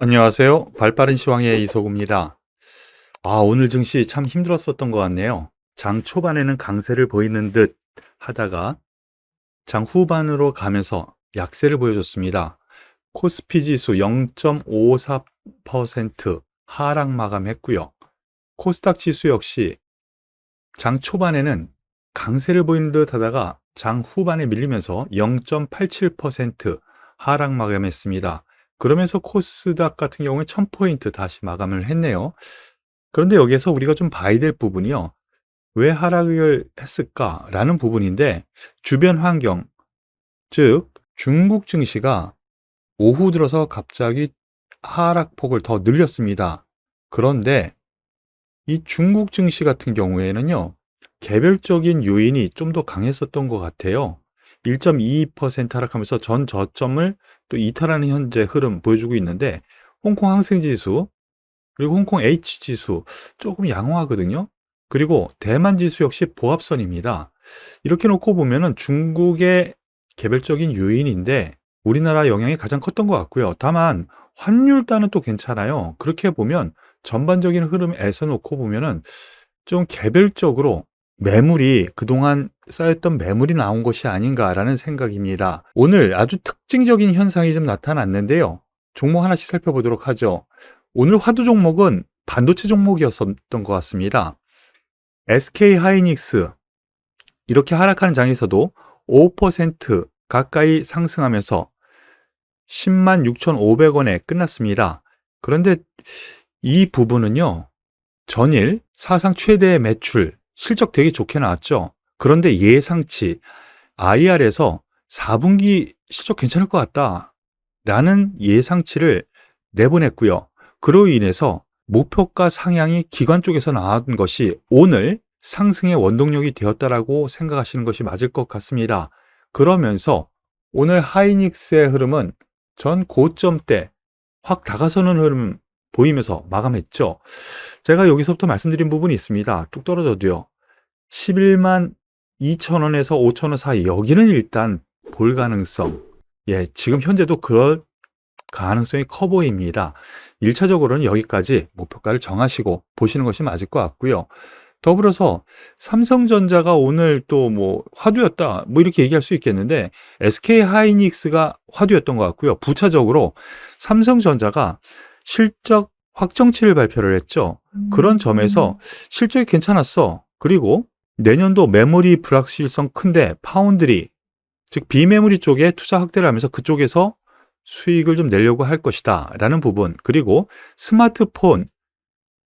안녕하세요. 발빠른 시황의 이소구입니다. 오늘 증시 참 힘들었었던 것 같네요. 장 초반에는 강세를 보이는 듯 하다가 장 후반으로 가면서 약세를 보여줬습니다. 코스피 지수 0.54% 하락 마감했고요. 코스닥 지수 역시 장 초반에는 강세를 보이는 듯 하다가 장 후반에 밀리면서 0.87% 하락 마감했습니다. 그러면서 코스닥 같은 경우는 1000포인트 다시 마감을 했네요. 그런데 여기에서 우리가 좀 봐야 될 부분이요. 왜 하락을 했을까라는 부분인데, 주변 환경, 즉 중국 증시가 오후 들어서 갑자기 하락폭을 더 늘렸습니다. 그런데 이 중국 증시 같은 경우에는요, 개별적인 요인이 좀 더 강했었던 것 같아요. 1.22% 하락하면서 전 저점을 또 이탈하는 현재 흐름 보여주고 있는데, 홍콩 항생지수 그리고 홍콩 H지수 조금 양호하거든요. 그리고 대만 지수 역시 보합선입니다. 이렇게 놓고 보면은 중국의 개별적인 요인인데 우리나라 영향이 가장 컸던 것 같고요. 다만 환율 따는 또 괜찮아요. 그렇게 보면 전반적인 흐름에서 놓고 보면은 좀 개별적으로 매물이 그동안 쌓였던 매물이 나온 것이 아닌가라는 생각입니다. 오늘 아주 특징적인 현상이 좀 나타났는데요. 종목 하나씩 살펴보도록 하죠. 오늘 화두 종목은 반도체 종목이었던 것 같습니다. SK 하이닉스 이렇게 하락하는 장에서도 5% 가까이 상승하면서 10만 6,500원에 끝났습니다. 그런데 이 부분은요, 전일 사상 최대의 매출, 실적 되게 좋게 나왔죠. 그런데 예상치 IR에서 4분기 실적 괜찮을 것 같다라는 예상치를 내보냈고요. 그로 인해서 목표가 상향이 기관 쪽에서 나온 것이 오늘 상승의 원동력이 되었다라고 생각하시는 것이 맞을 것 같습니다. 그러면서 오늘 하이닉스의 흐름은 전 고점대 확 다가서는 흐름 보이면서 마감했죠. 제가 여기서부터 말씀드린 부분이 있습니다. 뚝 떨어져도요. 11만 2천원에서 5천원 사이, 여기는 일단 볼 가능성, 지금 현재도 그럴 가능성이 커 보입니다. 1차적으로는 여기까지 목표가를 정하시고 보시는 것이 맞을 것 같고요. 더불어서 삼성전자가 오늘 또 뭐 화두였다 뭐 이렇게 얘기할 수 있겠는데, SK 하이닉스가 화두였던 것 같고요. 부차적으로 삼성전자가 실적 확정치를 발표를 했죠. 그런 점에서 실적이 괜찮았어. 그리고 내년도 메모리 불확실성 큰데 파운드리, 즉 비메모리 쪽에 투자 확대를 하면서 그쪽에서 수익을 좀 내려고 할 것이다 라는 부분, 그리고 스마트폰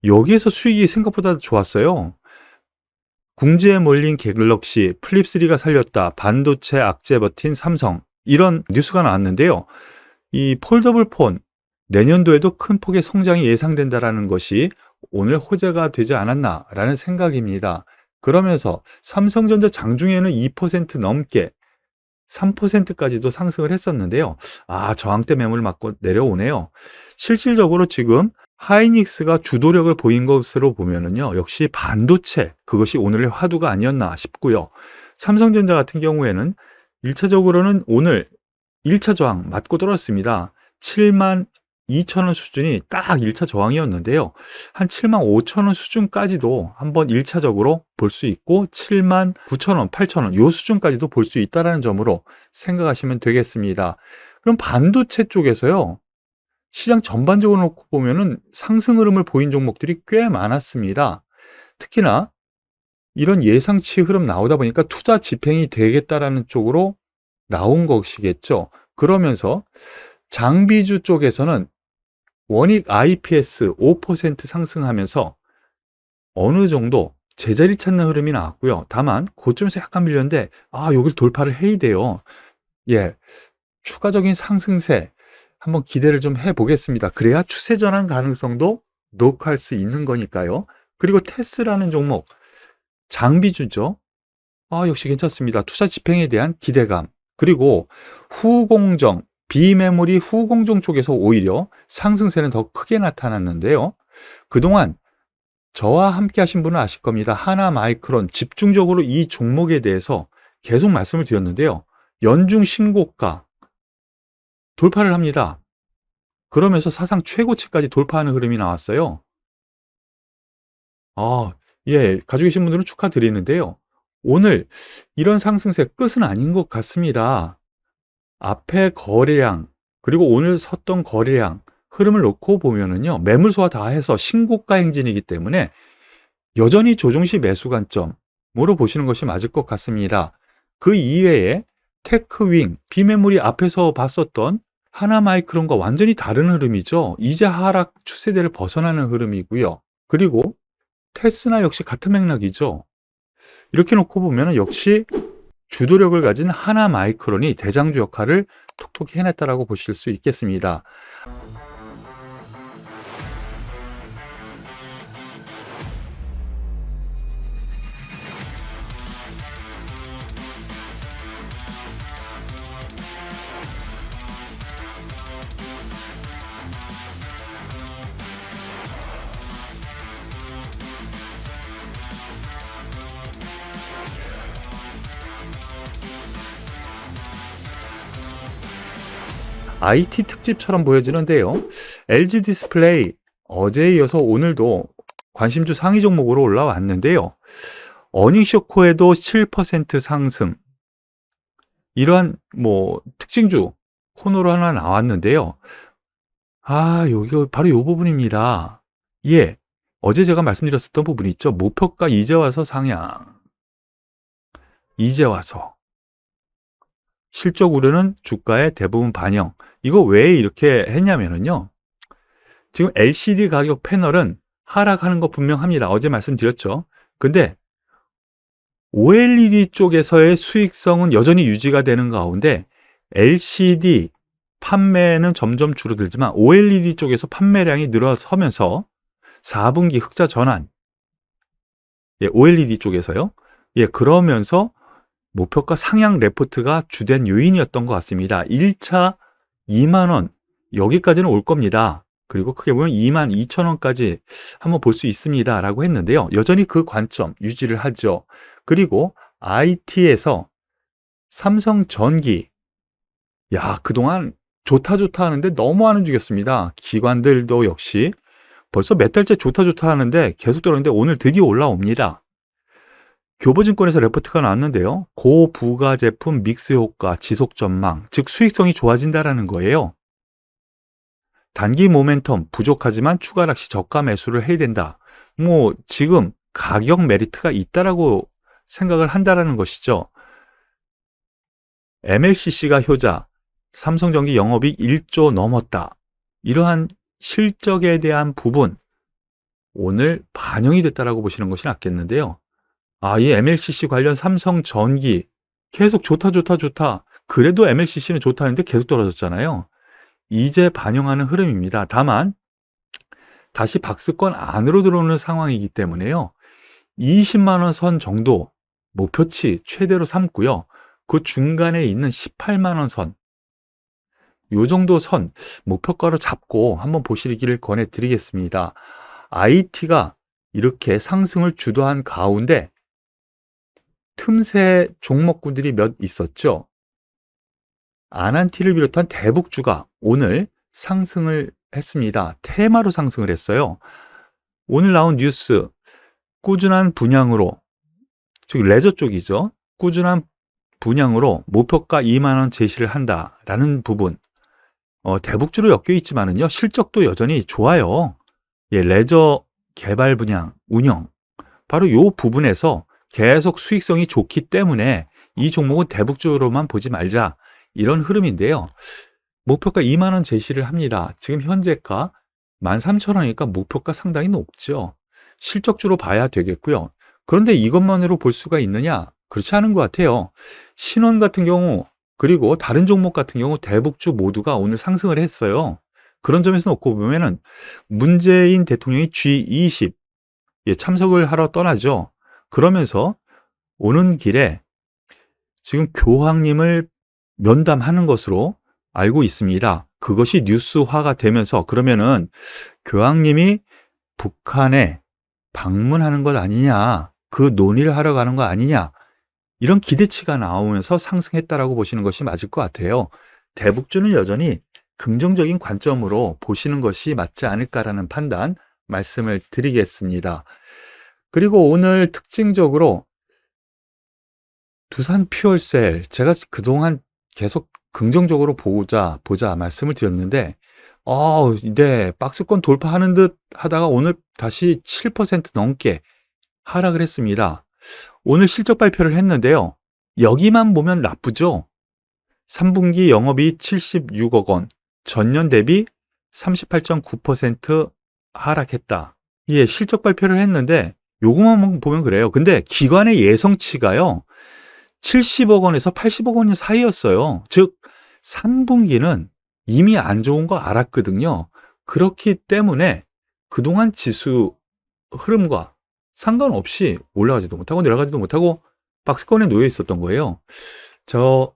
여기에서 수익이 생각보다 좋았어요. 궁지에 몰린 갤럭시, 플립3가 살렸다, 반도체 악재 버틴 삼성, 이런 뉴스가 나왔는데요. 이 폴더블 폰 내년도에도 큰 폭의 성장이 예상된다라는 것이 오늘 호재가 되지 않았나라는 생각입니다. 그러면서 삼성전자 장중에는 2% 넘게 3%까지도 상승을 했었는데요. 저항대 매물 맞고 내려오네요. 실질적으로 지금 하이닉스가 주도력을 보인 것으로 보면은요, 역시 반도체, 그것이 오늘의 화두가 아니었나 싶고요. 삼성전자 같은 경우에는 1차적으로는 오늘 1차 저항 맞고 떨어졌습니다. 7만 2천원 수준이 딱 1차 저항이었는데요. 한 7만 5천원 수준까지도 한번 1차적으로 볼 수 있고, 7만 9천원, 8천원 요 수준까지도 볼 수 있다는 점으로 생각하시면 되겠습니다. 그럼 반도체 쪽에서요, 시장 전반적으로 놓고 보면은 상승 흐름을 보인 종목들이 꽤 많았습니다. 특히나 이런 예상치 흐름 나오다 보니까 투자 집행이 되겠다라는 쪽으로 나온 것이겠죠. 그러면서 장비주 쪽에서는 원익 IPS 5% 상승하면서 어느 정도 제자리 찾는 흐름이 나왔고요. 다만 고점에서 약간 밀렸는데 여길 돌파를 해야 돼요. 추가적인 상승세 한번 기대를 좀 해보겠습니다. 그래야 추세 전환 가능성도 높할 수 있는 거니까요. 그리고 테스라는 종목 장비주죠. 역시 괜찮습니다. 투자 집행에 대한 기대감, 그리고 후공정, 비메모리 후공정 쪽에서 오히려 상승세는 더 크게 나타났는데요. 그동안 저와 함께 하신 분은 아실 겁니다. 하나마이크론, 집중적으로 이 종목에 대해서 계속 말씀을 드렸는데요. 연중 신고가 돌파를 합니다. 그러면서 사상 최고치까지 돌파하는 흐름이 나왔어요. 아, 예. 가지고 계신 분들은 축하드리는데요. 오늘 이런 상승세 끝은 아닌 것 같습니다. 앞에 거래량, 그리고 오늘 섰던 거래량 흐름을 놓고 보면은요. 매물 소화 다 해서 신고가 행진이기 때문에 여전히 조정시 매수 관점으로 보시는 것이 맞을 것 같습니다. 그 이외에 테크윙, 비메모리 앞에서 봤었던 하나마이크론과 완전히 다른 흐름이죠. 이제 하락 추세대를 벗어나는 흐름이고요. 그리고 테스나 역시 같은 맥락이죠. 이렇게 놓고 보면 역시 주도력을 가진 하나마이크론이 대장주 역할을 톡톡히 해냈다라고 보실 수 있겠습니다. IT 특집처럼 보여지는데요. LG 디스플레이 어제에 이어서 오늘도 관심주 상위 종목으로 올라왔는데요. 어닝 쇼코에도 7% 상승, 이러한 특징주 코너로 하나 나왔는데요. 여기 바로 이 부분입니다. 예, 어제 제가 말씀드렸었던 부분이 있죠. 목표가 이제 와서 상향, 이제 와서 실적 우려는 주가의 대부분 반영. 이거 왜 이렇게 했냐면요. 지금 LCD 가격 패널은 하락하는 거 분명합니다. 어제 말씀드렸죠. 근데 OLED 쪽에서의 수익성은 여전히 유지가 되는 가운데 LCD 판매는 점점 줄어들지만 OLED 쪽에서 판매량이 늘어서면서 4분기 흑자 전환, OLED 쪽에서요. 그러면서 목표가 상향 레포트가 주된 요인이었던 것 같습니다. 1차 2만원, 여기까지는 올 겁니다. 그리고 크게 보면 22,000원까지 한번 볼 수 있습니다 라고 했는데요. 여전히 그 관점 유지를 하죠. 그리고 IT에서 삼성전기, 그동안 좋다 하는데 너무 안 움직였습니다. 기관들도 역시 벌써 몇 달째 좋다 하는데 계속 들었는데 오늘 드디어 올라옵니다. 교보증권에서 레포트가 나왔는데요. 고부가 제품 믹스 효과 지속 전망, 즉 수익성이 좋아진다라는 거예요. 단기 모멘텀 부족하지만 추가 낚시 저가 매수를 해야 된다. 지금 가격 메리트가 있다라고 생각을 한다라는 것이죠. MLCC가 효자, 삼성전기 영업이익 1조 넘었다. 이러한 실적에 대한 부분 오늘 반영이 됐다라고 보시는 것이 낫겠는데요. 이 MLCC 관련 삼성전기 계속 좋다. 그래도 MLCC는 좋다는데 계속 떨어졌잖아요. 이제 반영하는 흐름입니다. 다만 다시 박스권 안으로 들어오는 상황이기 때문에요. 20만 원 선 정도 목표치 최대로 삼고요. 그 중간에 있는 18만 원 선, 요 정도 선 목표가로 잡고 한번 보시기를 권해드리겠습니다. IT가 이렇게 상승을 주도한 가운데 틈새 종목군들이 몇 있었죠. 아난티를 비롯한 대북주가 오늘 상승을 했습니다. 테마로 상승을 했어요. 오늘 나온 뉴스, 꾸준한 분양으로, 즉 레저 쪽이죠. 꾸준한 분양으로 목표가 2만 원 제시를 한다라는 부분. 대북주로 엮여 있지만은요, 실적도 여전히 좋아요. 레저 개발 분양, 운영. 바로 이 부분에서 계속 수익성이 좋기 때문에 이 종목은 대북주로만 보지 말자. 이런 흐름인데요. 목표가 2만 원 제시를 합니다. 지금 현재가 13,000원이니까 목표가 상당히 높죠. 실적주로 봐야 되겠고요. 그런데 이것만으로 볼 수가 있느냐? 그렇지 않은 것 같아요. 신원 같은 경우, 그리고 다른 종목 같은 경우 대북주 모두가 오늘 상승을 했어요. 그런 점에서 놓고 보면은 문재인 대통령이 G20 참석을 하러 떠나죠. 그러면서 오는 길에 지금 교황님을 면담하는 것으로 알고 있습니다. 그것이 뉴스화가 되면서 그러면은 교황님이 북한에 방문하는 것 아니냐, 그 논의를 하러 가는 거 아니냐, 이런 기대치가 나오면서 상승했다라고 보시는 것이 맞을 것 같아요. 대북주는 여전히 긍정적인 관점으로 보시는 것이 맞지 않을까라는 판단 말씀을 드리겠습니다. 그리고 오늘 특징적으로 두산 퓨얼셀, 제가 그동안 계속 긍정적으로 보자 말씀을 드렸는데 네, 박스권 돌파하는 듯 하다가 오늘 다시 7% 넘게 하락을 했습니다. 오늘 실적 발표를 했는데요. 여기만 보면 나쁘죠? 3분기 영업이익 76억 원, 전년 대비 38.9% 하락했다. 예, 실적 발표를 했는데 요것만 보면 그래요. 근데 기관의 예상치가요. 70억 원에서 80억 원 사이였어요. 즉 3분기는 이미 안 좋은 거 알았거든요. 그렇기 때문에 그동안 지수 흐름과 상관없이 올라가지도 못하고 내려가지도 못하고 박스권에 놓여 있었던 거예요. 저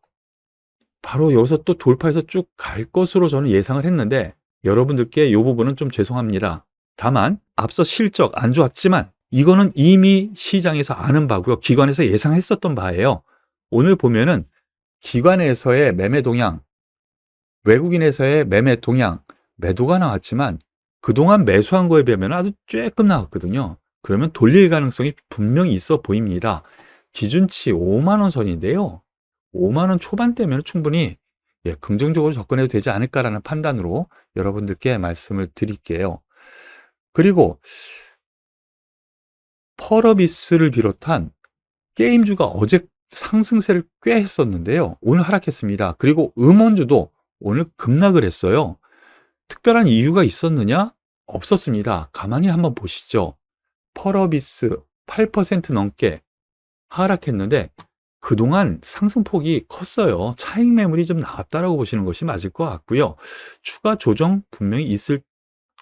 바로 여기서 또 돌파해서 쭉 갈 것으로 저는 예상을 했는데 여러분들께 이 부분은 좀 죄송합니다. 다만 앞서 실적 안 좋았지만 이거는 이미 시장에서 아는 바고요. 기관에서 예상했었던 바예요. 오늘 보면은 기관에서의 매매 동향, 외국인에서의 매매 동향, 매도가 나왔지만 그동안 매수한 거에 비하면 아주 쬐끔 나왔거든요. 그러면 돌릴 가능성이 분명히 있어 보입니다. 기준치 5만 원 선인데요. 5만 원 초반대면 충분히 긍정적으로 접근해도 되지 않을까라는 판단으로 여러분들께 말씀을 드릴게요. 그리고 펄어비스를 비롯한 게임주가 어제 상승세를 꽤 했었는데요. 오늘 하락했습니다. 그리고 음원주도 오늘 급락을 했어요. 특별한 이유가 있었느냐? 없었습니다. 가만히 한번 보시죠. 펄어비스 8% 넘게 하락했는데 그동안 상승폭이 컸어요. 차익 매물이 좀 나왔다라고 보시는 것이 맞을 것 같고요. 추가 조정 분명히 있을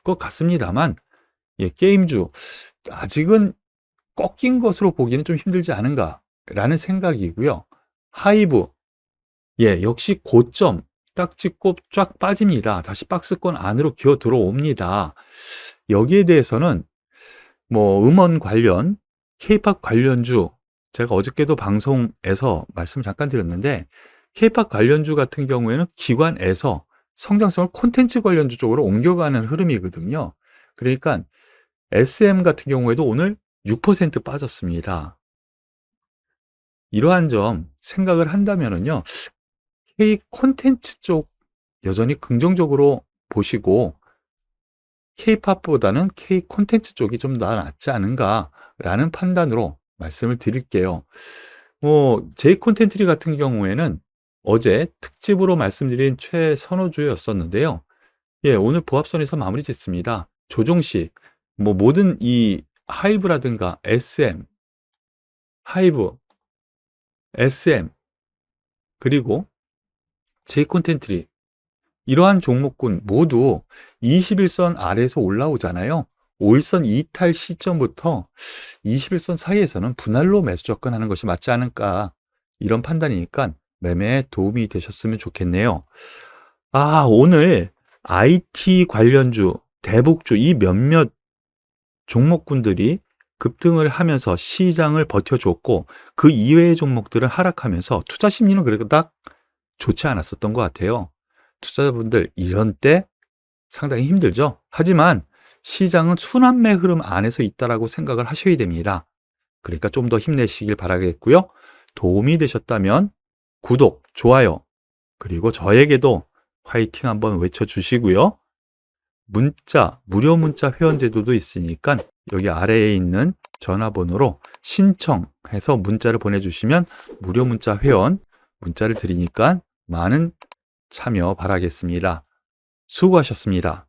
것 같습니다만 게임주 아직은 꺾인 것으로 보기는 좀 힘들지 않은가라는 생각이고요. 하이브 역시 고점 딱 찍고 쫙 빠집니다. 다시 박스권 안으로 기어 들어옵니다. 여기에 대해서는 뭐 음원 관련, K-팝 관련주 제가 어저께도 방송에서 말씀 잠깐 드렸는데 K-팝 관련주 같은 경우에는 기관에서 성장성을 콘텐츠 관련주 쪽으로 옮겨가는 흐름이거든요. 그러니까 SM 같은 경우에도 오늘 6% 빠졌습니다. 이러한 점 생각을 한다면은요. K 콘텐츠 쪽 여전히 긍정적으로 보시고 K-팝보다는 K 콘텐츠 쪽이 좀 더 낫지 않은가라는 판단으로 말씀을 드릴게요. J 콘텐츠 같은 경우에는 어제 특집으로 말씀드린 최선호주였었는데요. 오늘 보합선에서 마무리 짓습니다. 조정시 모든 이 하이브라든가 SM, 하이브, SM 그리고 J 콘텐츠 이러한 종목군 모두 21선 아래에서 올라오잖아요. 5일선 이탈 시점부터 21선 사이에서는 분할로 매수 접근하는 것이 맞지 않을까 이런 판단이니까 매매에 도움이 되셨으면 좋겠네요. 오늘 IT 관련주, 대북주 이 몇몇 종목군들이 급등을 하면서 시장을 버텨줬고 그 이외의 종목들은 하락하면서 투자 심리는 그래도 딱 좋지 않았었던 것 같아요. 투자자분들 이런 때 상당히 힘들죠. 하지만 시장은 순환매 흐름 안에서 있다라고 생각을 하셔야 됩니다. 그러니까 좀 더 힘내시길 바라겠고요. 도움이 되셨다면 구독, 좋아요, 그리고 저에게도 화이팅 한번 외쳐주시고요. 문자, 무료 문자 회원 제도도 있으니까 여기 아래에 있는 전화번호로 신청해서 문자를 보내주시면 무료 문자 회원 문자를 드리니까 많은 참여 바라겠습니다. 수고하셨습니다.